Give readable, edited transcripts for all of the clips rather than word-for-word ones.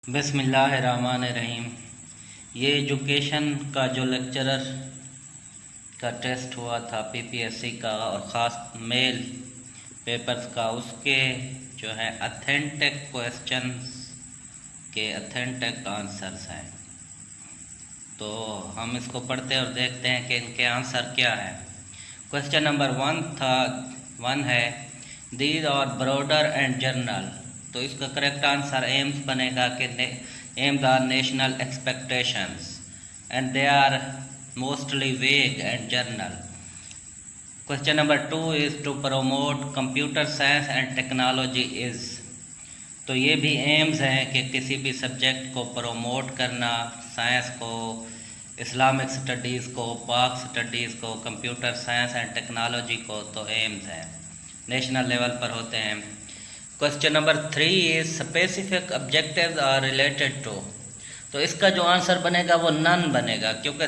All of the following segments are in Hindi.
बिस्मिल्लाहिर्रहमानिर्रहीम। ये एजुकेशन का जो लेक्चरर का टेस्ट हुआ था पीपीएससी का और ख़ास मेल पेपर्स का, उसके जो है अथेंटिक क्वेश्चंस के अथेंटिक आंसर्स हैं। तो हम इसको पढ़ते हैं और देखते हैं कि इनके आंसर क्या है। क्वेश्चन नंबर 1 है these are broader and general. तो इसका करेक्ट आंसर एम्स बनेगा कि aims are national expectations and they are mostly vague and general. Question number 2 is to promote computer science and technology is. तो ये भी एम्स हैं कि किसी भी सब्जेक्ट को प्रमोट करना, साइंस को, इस्लामिक स्टडीज़ को, पाक स्टडीज़ को, कंप्यूटर साइंस एंड टेक्नोलॉजी को, तो एम्स हैं, नेशनल लेवल पर होते हैं। Question number 3 is specific objectives are related to. तो इसका जो आंसर बनेगा वो नन बनेगा, क्योंकि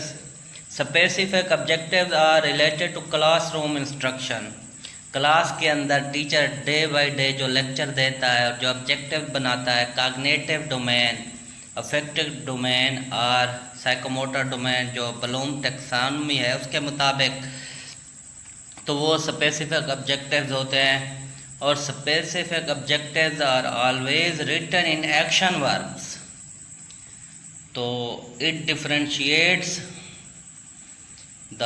specific objectives are related to classroom instruction. Class के अंदर टीचर डे बाय डे जो लेक्चर देता है और जो ऑब्जेक्टिव बनाता है, कॉग्निटिव डोमेन, अफेक्टिव डोमेन और साइकोमोटर डोमेन, जो ब्लूम टैक्सोनॉमी है उसके मुताबिक, तो वो स्पेसिफिक ऑब्जेक्टिव्स होते हैं। और specific objectives are always written in action verbs. तो it differentiates the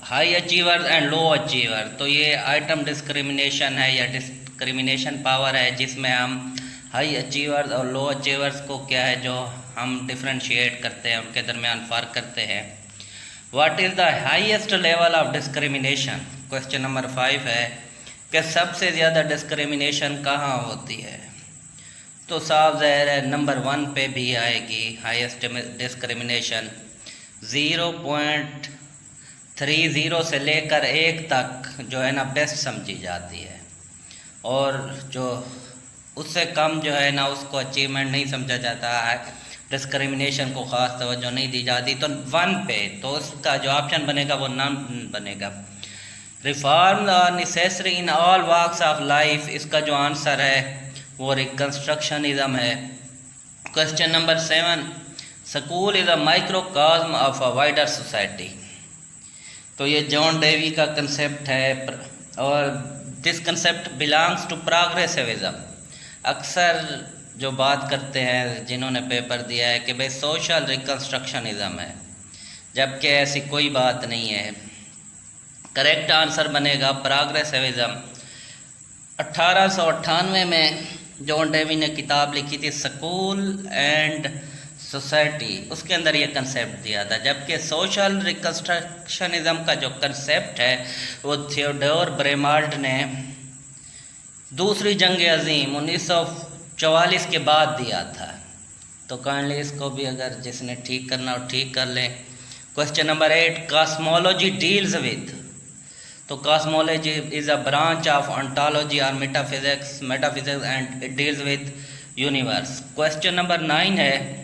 high achiever and low achiever. तो ये आइटम डिस्क्रिमिनेशन है या डिस्क्रिमिनेशन पावर है, जिसमें हम हाई अचीवर्स और लो अचीवर्स को क्या है जो हम डिफरेंशिएट करते हैं, उनके दरमियान फ़र्क करते हैं। What is the highest level of discrimination. Question number 5 है कि सबसे ज़्यादा डिस्क्रिमिनेशन कहाँ होती है। तो साफ ज़ाहिर है नंबर 1 पे भी आएगी हाईएस्ट डिस्क्रिमिनेशन। 0.30 से लेकर 1 तक जो है ना बेस्ट समझी जाती है, और जो उससे कम जो है ना उसको अचीवमेंट नहीं समझा जाता है, डिस्क्रिमिनेशन को ख़ास तवज्जो नहीं दी जाती। तो 1 पे, तो उसका जो ऑप्शन बनेगा वो नन बनेगा। Reforms are necessary in all walks of life. इसका जो आंसर है वो रिकन्स्ट्रक्शनिज्म है। Question number 7 school is a microcosm of a wider society. तो ये जॉन डेवी का कंसेप्ट है और this concept belongs to progressivism. अक्सर जो बात करते हैं जिन्होंने पेपर दिया है कि भाई सोशल रिकन्स्ट्रक्शनिज्म है, जबकि ऐसी कोई बात नहीं है। करेक्ट आंसर बनेगा प्रोग्रेसिविज्म। 1898 में जॉन डेवी ने किताब लिखी थी स्कूल एंड सोसाइटी, उसके अंदर ये कंसेप्ट दिया था। जबकि सोशल रिकन्स्ट्रक्शनिज्म का जो कंसेप्ट है वो थियोडोर ब्रेमाल्ट ने दूसरी जंग अजीम 1944 के बाद दिया था। तो काइंडली इसको भी अगर जिसने ठीक करना हो ठीक कर लें। Question number 8 cosmology deals with. तो cosmology is a branch of ontology और metaphysics and it deals with universe. Question number 9 है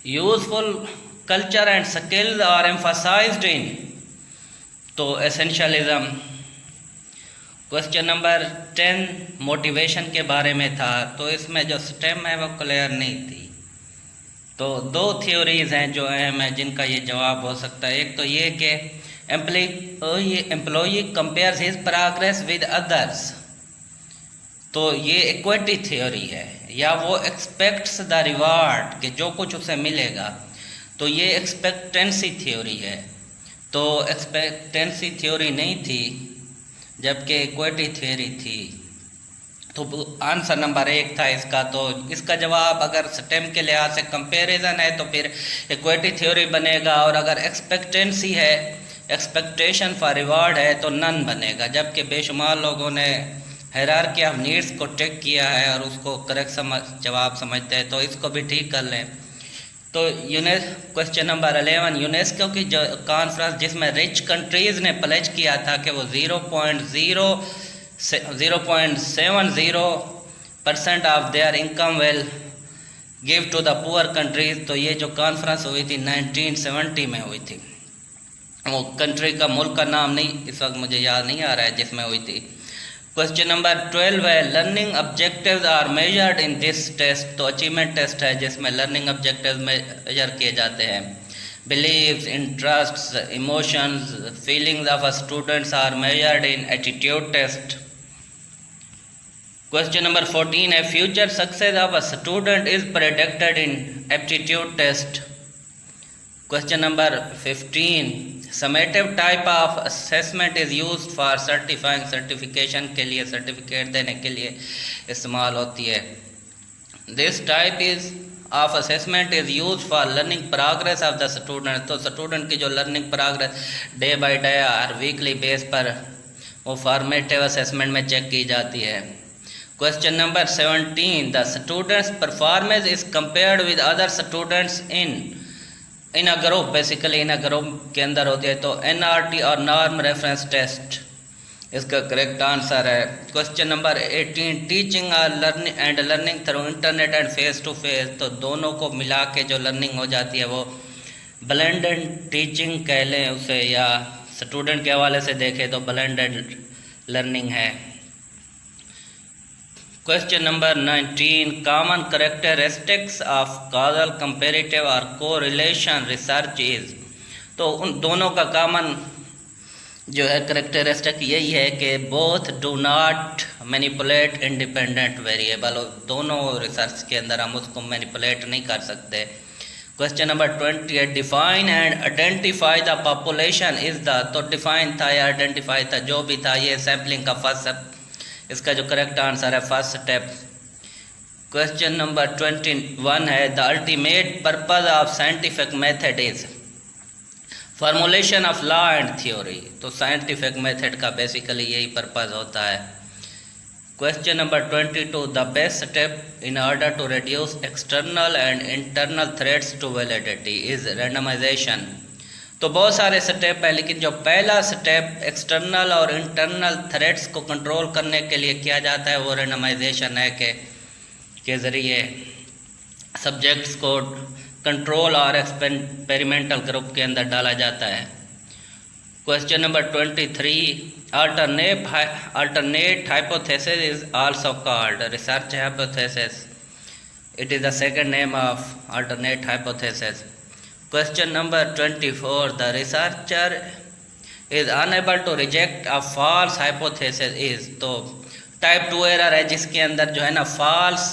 useful culture and skills are emphasized in. तो एसेंशियलिज्म। क्वेश्चन नंबर 10 मोटिवेशन के बारे में था, तो इसमें जो स्टेम है वो क्लियर नहीं थी। तो 2 थ्योरीज हैं जो अहम है जिनका ये जवाब हो सकता है। एक तो ये कि employee compares his progress with others. तो ये इक्विटी थ्योरी है, या वो एक्सपेक्ट्स द रिवार्ड कि जो कुछ उसे मिलेगा, तो ये एक्सपेक्टेंसी थ्योरी है। तो एक्सपेक्टेंसी थ्योरी नहीं थी जबकि इक्विटी थ्योरी थी। तो आंसर नंबर 1 था इसका। तो इसका जवाब अगर स्टेम के लिहाज से कंपैरिजन है तो फिर इक्विटी थ्योरी बनेगा, और अगर एक्सपेक्टेंसी है, एक्सपेक्टेशन फॉर रिवार्ड है, तो नन बनेगा। जबकि बेशुमार लोगों ने हायरार्की ऑफ नीड्स को टिक किया है और उसको करेक्ट जवाब समझते हैं, तो इसको भी ठीक कर लें। तो क्वेश्चन नंबर 11 यूनेस्को की जो कॉन्फ्रेंस जिसमें रिच कंट्रीज़ ने प्लेज किया था कि वो 0.70% of their income will give to the poor countries. तो ये जो कॉन्फ्रेंस हुई थी 1970 में हुई थी। वो कंट्री का, मुल्क का नाम नहीं इस वक्त मुझे याद नहीं आ रहा है जिसमें हुई थी। क्वेश्चन नंबर 12 है learning objectives are measured in this test. तो अचीवमेंट टेस्ट है जिसमें लर्निंग ऑब्जेक्टिव्स मेजर किए जाते हैं। Beliefs, interests, emotions, feelings of students are measured in attitude test. Question number 14 है future success of a student is predicted in aptitude test. Question number 15 summative type of assessment is used for certifying. Certification के लिए, सर्टिफिकेट देने के लिए इस्तेमाल होती है। This type is of assessment is use for learning progress of the student. तो स्टूडेंट की जो learning progress day by day और वीकली बेस पर वो फॉर्मेटिव असेसमेंट में चेक की जाती है। Question number 17 the students performance is compared with other students in a group. Basically in a group के अंदर होती है। तो NRT और नॉर्म रेफरेंस टेस्ट इसका करेक्ट आंसर है। क्वेश्चन नंबर 18 टीचिंग और learning through internet and face to face. तो दोनों को मिला के जो लर्निंग हो जाती है वो ब्लेंडेड टीचिंग कह लें उसे, या स्टूडेंट के हवाले से देखें तो ब्लेंडेड लर्निंग है। Question number 19 common characteristics of causal comparative और कोरिलेशन रिसर्च इज। तो उन दोनों का कॉमन जो है करेक्टरिस्टिक यही है कि both do not manipulate independent variable. दोनों रिसर्च के अंदर हम उसको मैनिपुलेट नहीं कर सकते। Question number 20 define and identify the population is the. तो डिफाइन था या आइडेंटिफाई था, जो भी था, ये सैम्पलिंग का फर्स्ट, इसका जो करेक्ट आंसर है फर्स्ट स्टेप। क्वेश्चन नंबर 21 है the ultimate purpose of scientific method is. Formulation of law and theory. तो साइंटिफिक मेथड का बेसिकली यही पर्पज होता है। Question number 22 the best step in order to reduce external and internal threats to validity is randomization. तो बहुत सारे स्टेप है, लेकिन जो पहला स्टेप एक्सटर्नल और इंटरनल थ्रेट्स को कंट्रोल करने के लिए किया जाता है वो रैंडमाइजेशन है के ज़रिए सब्जेक्ट्स को कंट्रोल और एक्सपेरिमेंटल ग्रुप के अंदर डाला जाता है। Question number 23 alternate hypothesis is also called research hypothesis. It is the second name of alternate hypothesis. Question number 24 the researcher is unable to reject a false hypothesis is। तो टाइप 2 एरर है जिसके अंदर जो है ना फॉल्स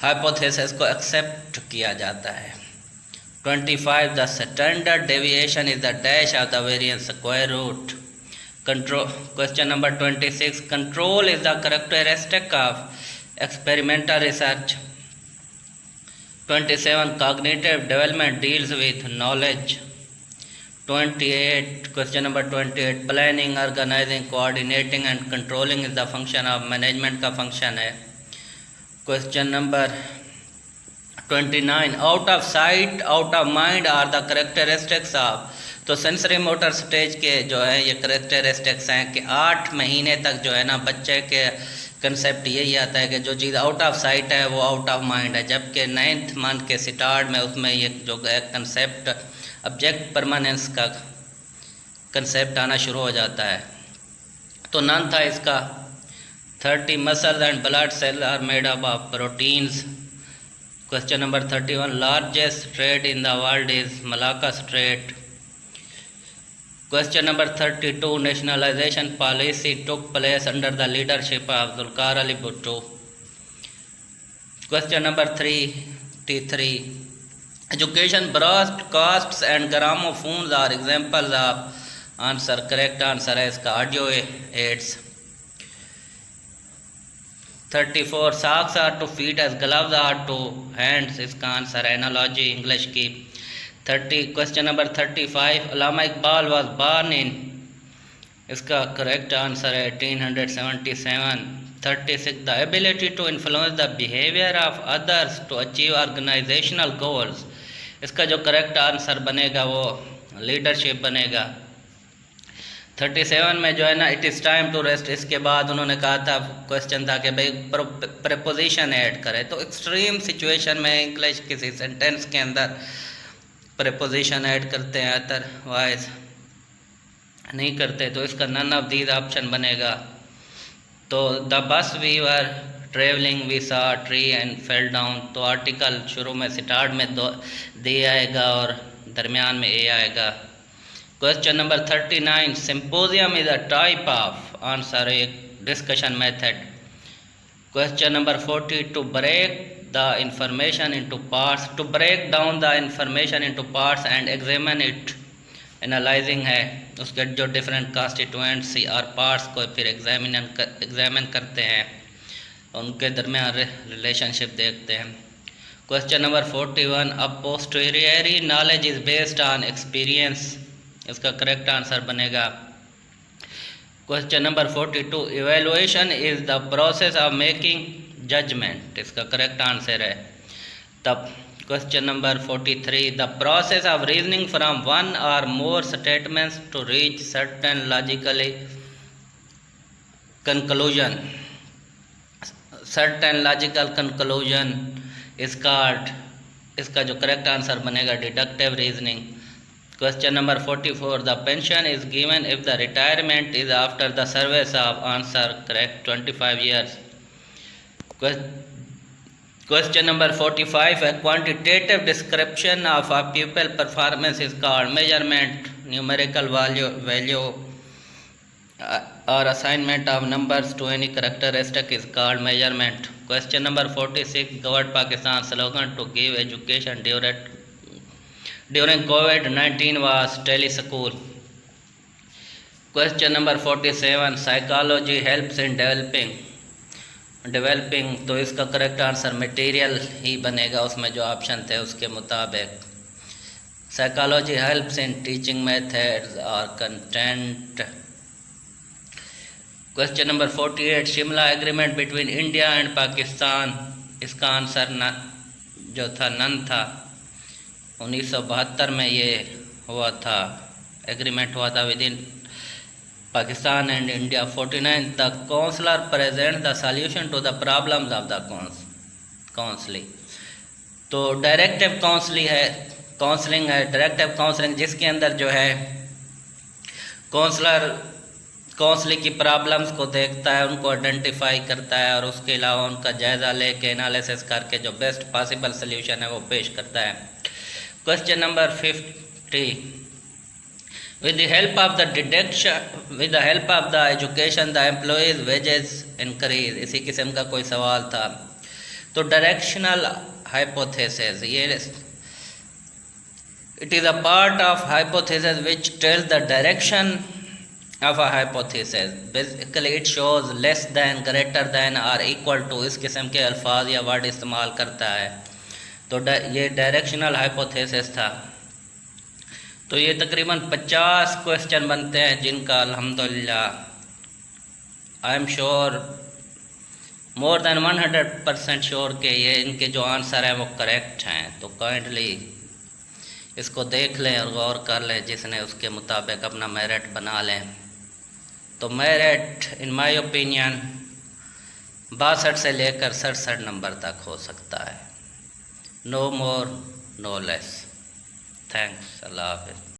हाइपोथेसिस को एक्सेप्ट किया जाता है। 25 the standard deviation is the dash of the variance square root। Question number 26 control is the characteristic of experimental research। 27 cognitive development deals with knowledge। 28 question number 28 planning, organizing, coordinating and controlling is the function of management का function है। question number 29 out of sight out of mind are the characteristics of। तो सेंसरी मोटर स्टेज के जो है ये करेक्टरिस्टिक्स हैं कि 8 महीने तक जो है ना बच्चे के कंसेप्ट यही आता है कि जो चीज़ आउट ऑफ साइट है वो आउट ऑफ माइंड है, जबकि 9th मंथ के स्टार्ट में उसमें ये जो है कंसेप्ट ऑब्जेक्ट परमानेंस का कंसेप्ट आना शुरू हो जाता है। तो नन था इसका 30 muscles and blood cell are made up of proteins. Question number 31 largest strait in the world is Malacca strait. Question number 32 nationalization policy took place under the leadership of Zulfikar Ali Bhutto। Question number 33 education broadcasts and gramophones are examples of answer। correct answer है इसका audio ads. 34 socks are to feet as gloves are to hands, इसका आंसर है एनालॉजी इंग्लिश की। 30 question number 35 Allama Iqbal was born in, इसका करेक्ट आंसर है 1877। 36 the ability to influence the behaviour of others to achieve organisational goals, इसका जो करेक्ट आंसर बनेगा वो लीडरशिप बनेगा। 37 में जो है ना it is time to rest, इसके बाद उन्होंने कहा था क्वेश्चन था कि भाई प्रेपोजिशन ऐड करें। तो एक्सट्रीम सिचुएशन में इंग्लिश किसी सेंटेंस के अंदर प्रेपोजिशन ऐड करते हैं, अदरवाइज नहीं करते। तो इसका नन ऑफ दीज ऑप्शन बनेगा। तो the bus we were travelling we saw tree and fell down, तो आर्टिकल शुरू में स्टार्ट में दे आएगा और दरमियान में ए आएगा। Question number 39, symposium is a type of, answer एक discussion method. Question number 40, to break the information into parts, to break down the information into parts and examine it, analysing है उसके जो डिफरेंट कॉन्स्टिट्यूएंट्स और पार्ट्स को फिर एग्जामिन करते हैं, उनके दरमियान रिलेशनशिप देखते हैं। Question number 41, a posteriori knowledge is based on experience, इसका करेक्ट आंसर बनेगा। Question number 42, evaluation is the process of making judgment, इसका करेक्ट आंसर है। तब question number 43, the process of reasoning from one or more statements to reach certain logically conclusion, certain logical conclusion is called, इसका जो करेक्ट आंसर बनेगा deductive reasoning. Question number 44, the pension is given if the retirement is after the service of, answer correct 25 years. Question number 45, a quantitative description of a pupil performance is called measurement, numerical value or assignment of numbers to any characteristic is called measurement. Question number 46, Government Pakistan slogan to give education during COVID-19 was teleschool. Question number 47, psychology helps in developing, तो इसका करेक्ट आंसर मटेरियल ही बनेगा, उसमें जो ऑप्शन थे उसके मुताबिक। Psychology helps in teaching methods और content. Question number 48, Shimla agreement between India and Pakistan, इसका आंसर जो था नन था। 1972 में ये हुआ था, एग्रीमेंट हुआ था with in Pakistan and India। 49, the counselor presents the solution to the problems of the counseling, तो डायरेक्टिव काउंसलिंग है, डायरेक्टिव काउंसलिंग जिसके अंदर जो है काउंसलर काउंसलिंग की प्रॉब्लम्स को देखता है, उनको आइडेंटिफाई करता है और उसके अलावा उनका जायज़ा लेके एनालिसिस करके जो बेस्ट पॉसिबल सोल्यूशन है वो पेश करता है। Question number 50, with the help of the education the employees wages increase, इसी किस्म का कोई सवाल था। तो डायरेक्शनल हाइपोथेसिस, ये it is a part of hypothesis which tells the direction of a hypothesis, basically it shows less than, greater than or equal to, इस किस्म के अल्फाज या वर्ड इस्तेमाल करता है। तो ये डायरेक्शनल हाइपोथेसिस था। तो ये तकरीबन 50 क्वेश्चन बनते हैं जिनका अल्हम्दुलिल्लाह I am sure, more than 100% sure के ये इनके जो आंसर हैं वो करेक्ट हैं। तो काइंडली इसको देख लें और गौर कर लें, जिसने उसके मुताबिक अपना मेरिट बना लें। तो मेरिट इन माय ओपिनियन 62 से लेकर 67 नंबर तक हो सकता है, no more no less. Thanks, अल्लाह हाफ़िज़।